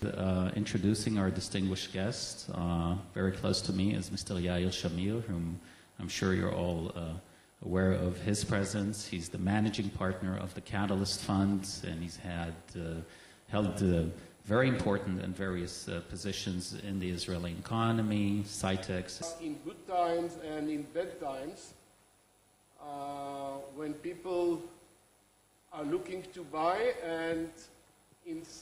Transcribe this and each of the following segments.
Introducing our distinguished guest, very close to me is Mr. Yair Shamir, whom I'm sure you're all aware of his presence. He's the managing partner of the Catalyst Fund, and he's held very important and various positions in the Israeli economy, Cytex. In good times and in bad times, when people are looking to buy, and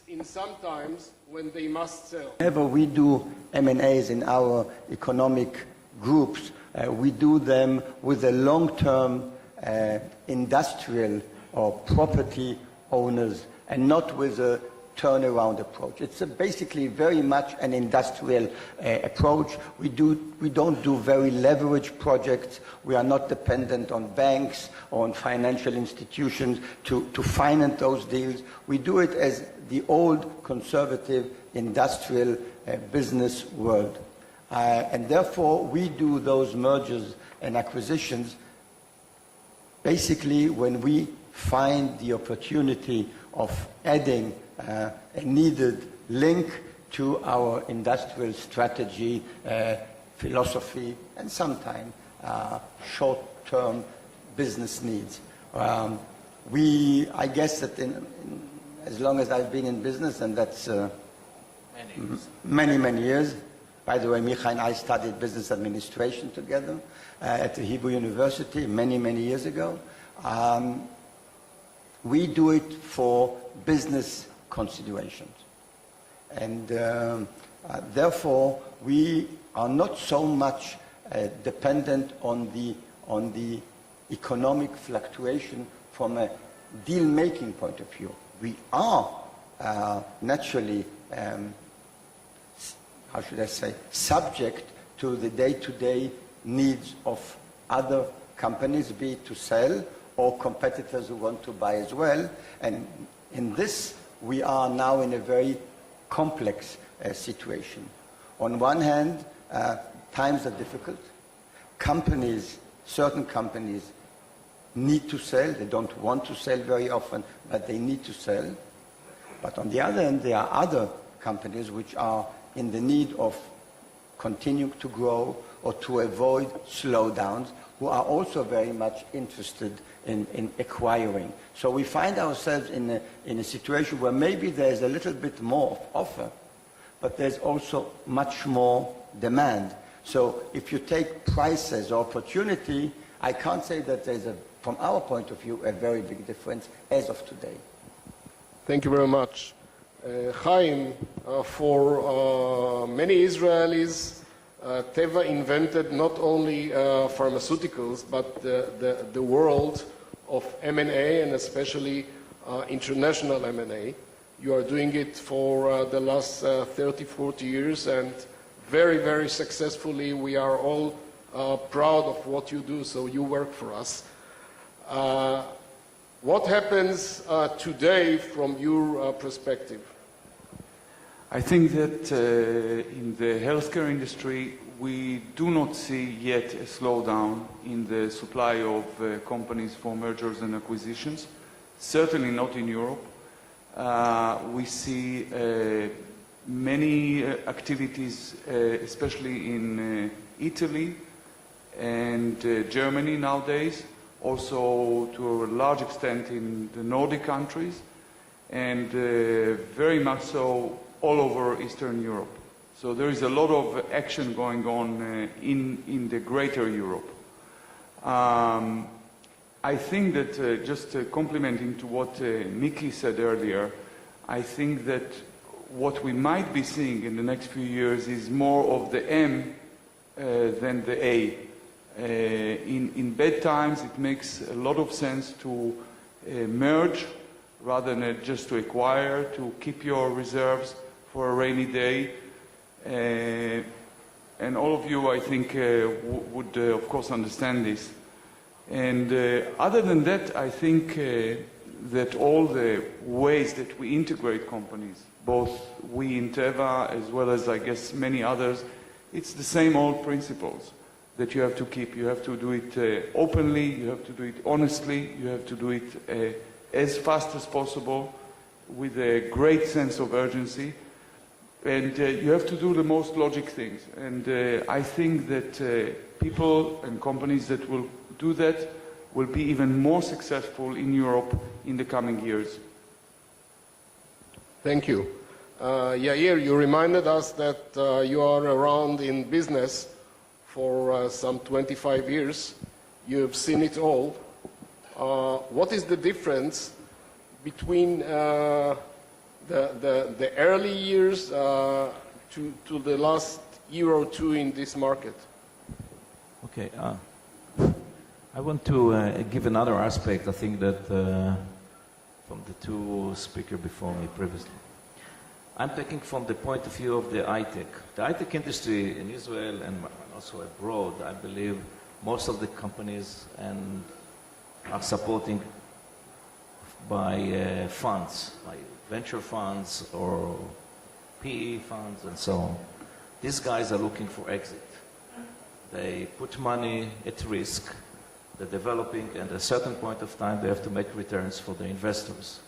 in some times when they must sell. Whenever we do M&As in our economic groups, we do them with a long-term industrial or property owners and not with a turnaround approach. It's basically very much an industrial approach. We don't do very leveraged projects. We are not dependent on banks or on financial institutions to finance those deals. We do it as the old conservative industrial business world. And therefore, we do those mergers and acquisitions basically when we find the opportunity of adding a needed link to our industrial strategy, philosophy, and sometimes short-term business needs. I guess that as long as I've been in business, and that's many years. By the way, Micha and I studied business administration together at the Hebrew University many years ago. We do it for business considerations. And therefore, we are not so much dependent on the economic fluctuation from a deal-making point of view. We are naturally, how should I say, subject to the day-to-day needs of other companies, be it to sell or competitors who want to buy as well. And in this, we are now in a very complex situation. On one hand, times are difficult. Certain companies need to sell. They don't want to sell very often, but they need to sell. But on the other hand, there are other companies which are in the need of continuing to grow or to avoid slowdowns, who are also very much interested in acquiring. So we find ourselves in a situation where maybe there's a little bit more of offer, but there's also much more demand. So if you take price as opportunity, I can't say that there's, from our point of view, a very big difference as of today. Thank you very much. Chaim, for many Israelis, TEVA invented not only pharmaceuticals, but the world of M&A, and especially international M&A. You are doing it for the last 30, 40 years, and very successfully. We are all proud of what you do, so you work for us. What happens today from your perspective? I think that in the healthcare industry, we do not see yet a slowdown in the supply of companies for mergers and acquisitions, certainly not in Europe. We see many activities, especially in Italy and Germany nowadays, also to a large extent in the Nordic countries, and very much so all over Eastern Europe. So there is a lot of action going on in the greater Europe. I think that, just complementing to what Miki said earlier, I think that what we might be seeing in the next few years is more of the M than the A. In bad times, it makes a lot of sense to merge rather than just to acquire, to keep your reserves for a rainy day. And all of you, I think, would, of course, understand this. And other than that, I think that all the ways that we integrate companies, both we in TEVA as well as, I guess, many others, it's the same old principles that you have to keep. You have to do it openly, you have to do it honestly, you have to do it as fast as possible with a great sense of urgency. And you have to do the most logic things. And I think that people and companies that will do that will be even more successful in Europe in the coming years. Thank you. Yair, you reminded us that you are around in business for some 25 years. You have seen it all. What is the difference between the early years to the last year or two in this market? Okay. I want to give another aspect. I think that from the two speakers before me previously. I'm taking from the point of view of the high-tech. The high-tech industry in Israel and also abroad, I believe most of the companies and are supporting by funds, by venture funds or PE funds and so on. These guys are looking for exit. They put money at risk. They're developing, and at a certain point of time, they have to make returns for the investors.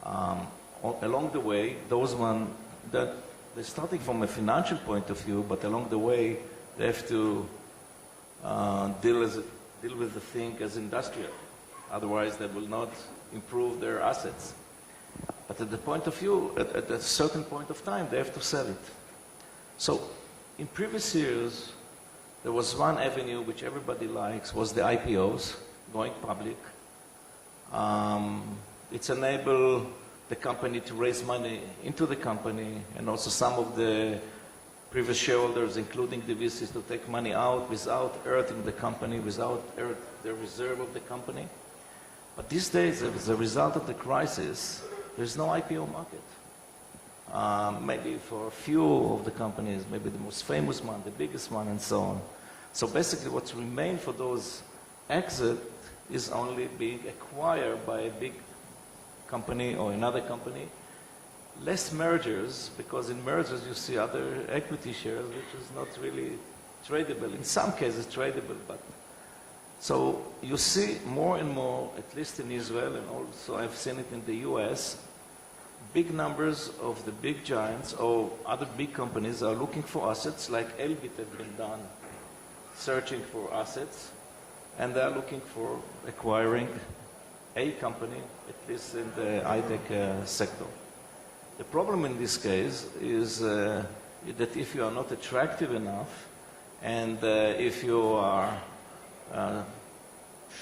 Along the way, those ones that they're starting from a financial point of view, but along the way, they have to deal with the thing as industrial. Otherwise, they will not improve their assets. But at the point of view, at a certain point of time, they have to sell it. So, in previous years, there was one avenue which everybody likes, was the IPOs, going public. It's enabled the company to raise money into the company, and also some of the previous shareholders, including the VCs, to take money out without hurting the company, without hurting the reserve of the company. But these days, as a result of the crisis, there's no IPO market. Maybe for a few of the companies, maybe the most famous one, the biggest one, and so on. So basically what's remained for those exit is only being acquired by a big company or another company. Less mergers, because in mergers you see other equity shares, which is not really tradable. In some cases tradable, but so you see more and more, at least in Israel, and also I've seen it in the US, big numbers of the big giants or other big companies are looking for assets, like Elbit have been done, searching for assets, and they're looking for acquiring a company, at least in the high-tech sector. The problem in this case is that if you are not attractive enough, and if you are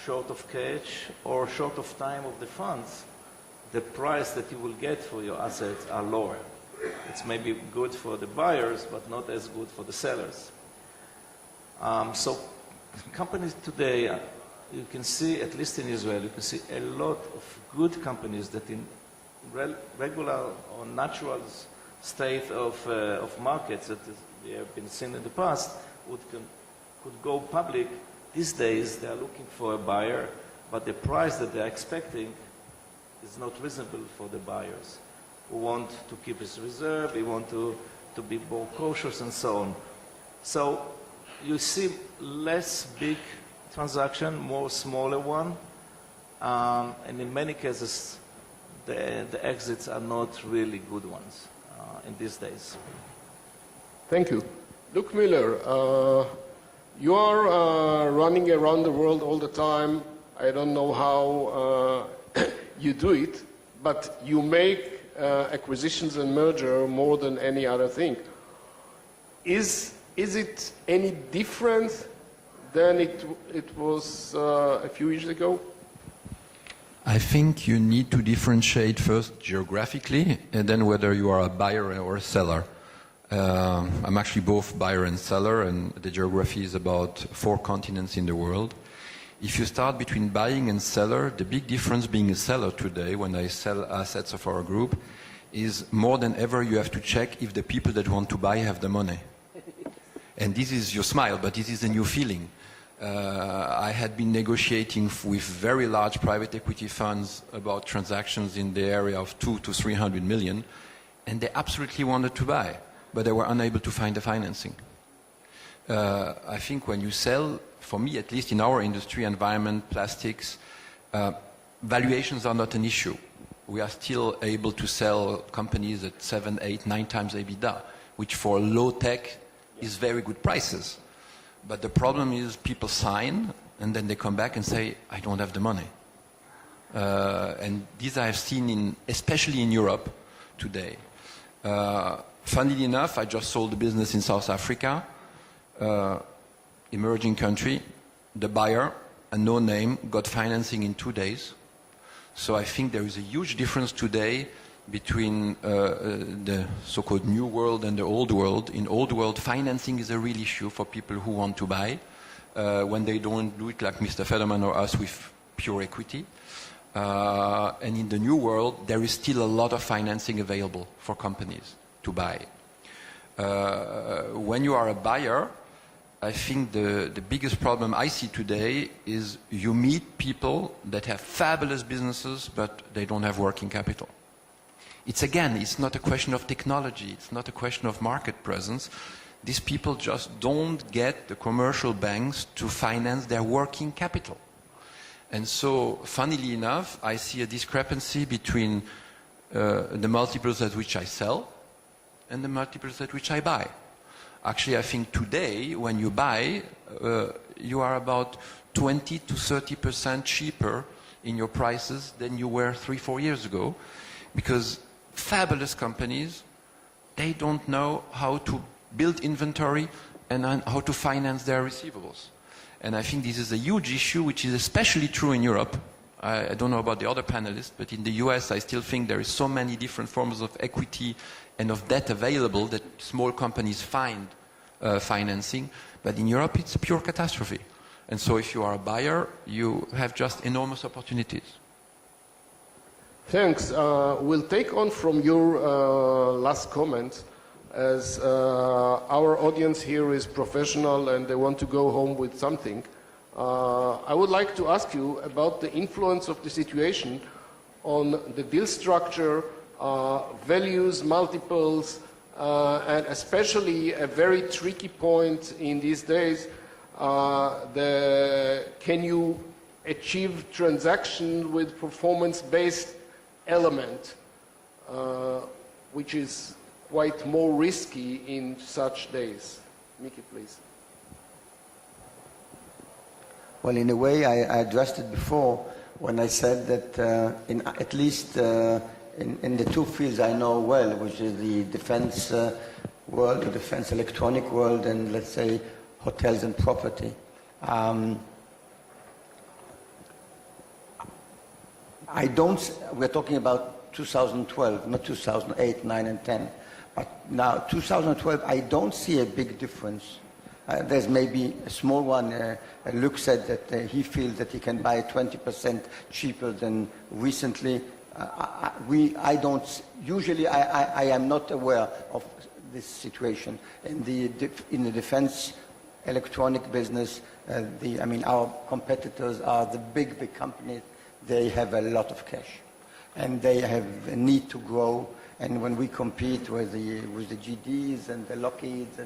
short of cash or short of time of the funds, the price that you will get for your assets are lower. It's maybe good for the buyers, but not as good for the sellers. So companies today, you can see, at least in Israel, you can see a lot of good companies that in regular or natural state of markets that we have been seen in the past could go public. These days, they are looking for a buyer, but the price that they're expecting is not reasonable for the buyers who want to keep his reserve, they want to be more cautious and so on. So you see less big transaction, more smaller one, and in many cases the exits are not really good ones in these days. Thank you. Look, Muller, you are running around the world all the time. I don't know how you do it, but you make acquisitions and merger more than any other thing. Is it any different than it was a few years ago? I think you need to differentiate first geographically, and then whether you are a buyer or a seller. I'm actually both buyer and seller, and the geography is about 4 continents in the world. If you start between buying and seller, the big difference being a seller today, when I sell assets of our group, is more than ever you have to check if the people that want to buy have the money. And this is your smile, but this is a new feeling. I had been negotiating with very large private equity funds about transactions in the area of 200 to 300 million, and they absolutely wanted to buy, but they were unable to find the financing. I think when you sell, for me at least in our industry, environment, plastics, valuations are not an issue. we are still able to sell companies at 7, 8, 9 times EBITDA, which for low tech is very good prices. But the problem is people sign and then they come back and say, I don't have the money. And these I have seen especially in Europe today. Funnily enough, I just sold a business in South Africa, emerging country. The buyer, a no name, got financing in 2 days. So I think there is a huge difference today between the so-called new world and the old world. In old world, financing is a real issue for people who want to buy when they don't do it like Mr. Federmann or us with pure equity. And in the new world, there is still a lot of financing available for companies to buy. When you are a buyer, I think the biggest problem I see today is you meet people that have fabulous businesses, but they don't have working capital. It's not a question of technology. It's not a question of market presence. These people just don't get the commercial banks to finance their working capital. And so, funnily enough, I see a discrepancy between the multiples at which I sell and the multiples at which I buy. Actually, I think today, when you buy, you are about 20 to 30% cheaper in your prices than you were 3-4 years ago, because fabulous companies, they don't know how to build inventory and how to finance their receivables. And I think this is a huge issue, which is especially true in Europe. I don't know about the other panelists, but in the US, I still think there is so many different forms of equity and of debt available that small companies find financing. But in Europe, it's a pure catastrophe. And so if you are a buyer, you have just enormous opportunities. Thanks. We'll take on from your last comment, as our audience here is professional and they want to go home with something. I would like to ask you about the influence of the situation on the deal structure, values, multiples, and especially a very tricky point in these days, can you achieve transaction with performance-based element, which is quite more risky in such days. Miki, please. Well, in a way, I addressed it before when I said that at least in the two fields I know well, which is the defense world, the defense electronic world, and let's say hotels and property. We're talking about 2012, not 2008, 9, and 10. But now, 2012, I don't see a big difference. There's maybe a small one. Luke said that he feels that he can buy 20% cheaper than recently. I am not aware of this situation. In the defense electronic business, our competitors are the big companies. They have a lot of cash, and they have a need to grow. And when we compete with the GDs and the Lockheeds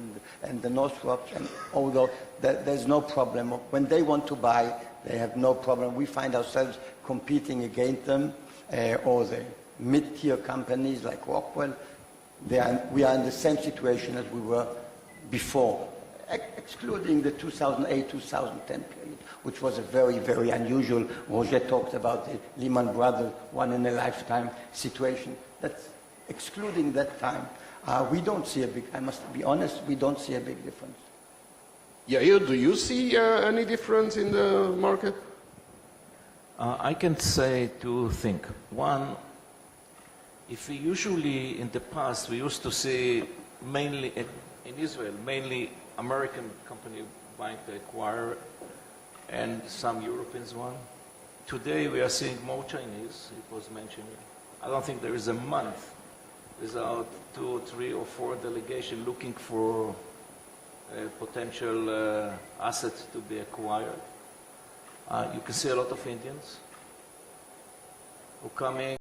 and the Northrops, and although there's no problem, when they want to buy, they have no problem. We find ourselves competing against them, or the mid-tier companies like Rockwell. We are in the same situation as we were before, excluding the 2008-2010 period, which was a very, very unusual. Roger talked about the Lehman Brothers one-in-a-lifetime situation. That's excluding that time. We don't see I must be honest, we don't see a big difference. Yair, do you see any difference in the market? I can say two things. One, if we usually, in the past, we used to see mainly, in Israel, mainly American company buying to acquire and some Europeans one. Today we are seeing more Chinese, it was mentioned. I don't think there is a month without 2, 3, or 4 delegations looking for potential assets to be acquired. You can see a lot of Indians who coming